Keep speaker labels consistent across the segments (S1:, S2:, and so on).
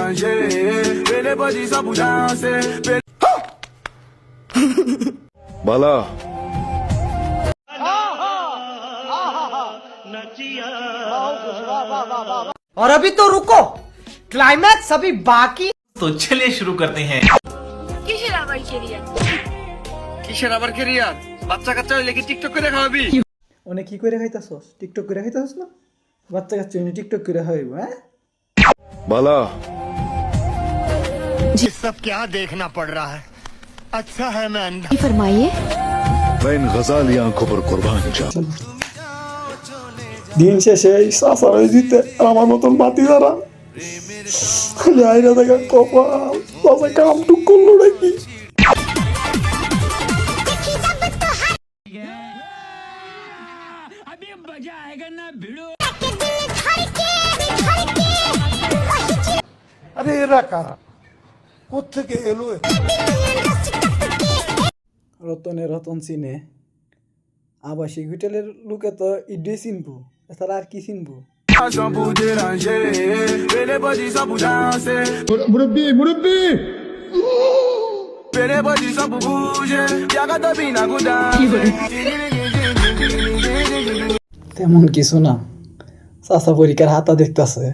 S1: déranger. Fais les body sans pour danser.
S2: बाला
S3: और अभी तो रुको, क्लाइमैक्स अभी बाकी।
S4: तो चलिए शुरू करते हैं।
S5: কিসের আবার কেরিয়ার?
S6: কিসের আবার কেরিয়ার? বাচ্চা কাচ্চা হইলে কি টিকটক করে খাওয়াবি?
S3: অনেক কি করে খাইতাছস? টিকটক করে খাইতাছস না? বাচ্চা কাচ্চা এনে টিকটক করে খাওয়াইবো, হ্যাঁ?
S2: बाला
S7: ये सब क्या देखना पड़ रहा है? अच्छा है मैं अंधा।
S5: ফরমাইয়ে।
S2: मैं इन गजाली आंखों पर कुर्बान जाऊं।
S3: দিন শেষে এই সাসারে দিতে আর আমার মতন বাতি দ্বারা খালি আইরা দেখা কপাল সাসা কাম টুক করলো নাকি।
S7: अरे एरा कारा কোত্থেকে এলো?
S3: রতনে রতন চিনে, আবাসিক হোটেলের লোকে তো ইডে চিনবো, এছাড়া আর কি চিনবো?
S1: Sans pour déranger. Fais les body sans pour danser.
S7: মুরব্বি মুরব্বি
S1: Fais les body sans pour bouger. Y'a qu'à t'abîmer, à danser.
S3: তেমন কিছু না, চাচা পরীক্ষার হাতা দেখতেছে।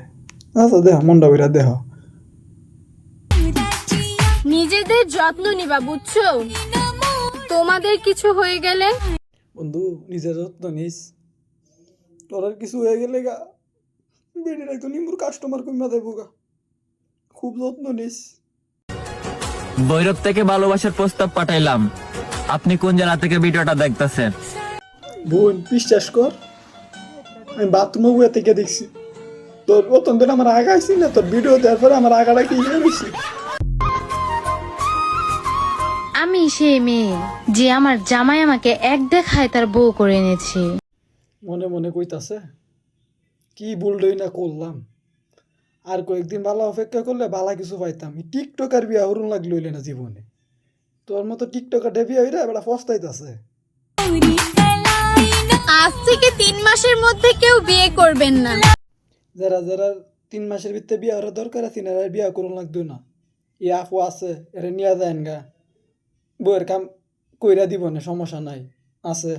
S3: আচ্ছা দেহ, মন্ডা বইরা দেহ।
S5: নিজেদের যত্ন নিবা, বুঝছো? তোমাদের কিছু হয়ে গেলে
S3: বন্ধু নিজের যত্ন নিস, তোর আর কিছু হয়ে গেলে গা বেড়ে রাখতো নিম্বুর কাস্টমার কমা দেবো গা। খুব যত্ন নিস।
S8: ভৈরব থেকে ভালোবাসার প্রস্তাব পাঠাইলাম, আপনি কোন জেলা থেকে ভিডিওটা দেখতেছেন?
S3: বোন বিশ্বাস কর, আমি বাথরুমে বইয়া থেকে দেখছি তোর প্রথম দিন আমার আগা আইসি না, তোর ভিডিও দেওয়ার পরে আমার আগাটা কি হয়েছি।
S9: আমি সেই মেয়ে যে আমার জামাই আমাকে এক দেখায় তার বউ করে এনেছে।
S3: মনে মনে কইতাছে কি ভুলডই না করলাম, আর কয়েকদিন ভালো অপেক্ষা করলে ভালো কিছু পাইতাম। টিকটকার বিয়া হরুন লাগলো হইলে না জীবনে, তোর মতো টিকটকার বিয়া হইরা এবার পস্তাইতাছে।
S5: আজ থেকে 3 মাসের মধ্যে কেউ বিয়ে করবেন না।
S3: যারা যারা 3 মাসের ভিতরে বিয়া হওয়ার দরকার আছে না, বিয়া করুন লাগতো না। ই আপু আছে, এরা নিয়ে যায়ন গা, বইয়ের কাম কইরা দিব না, সমস্যা নাই আছে।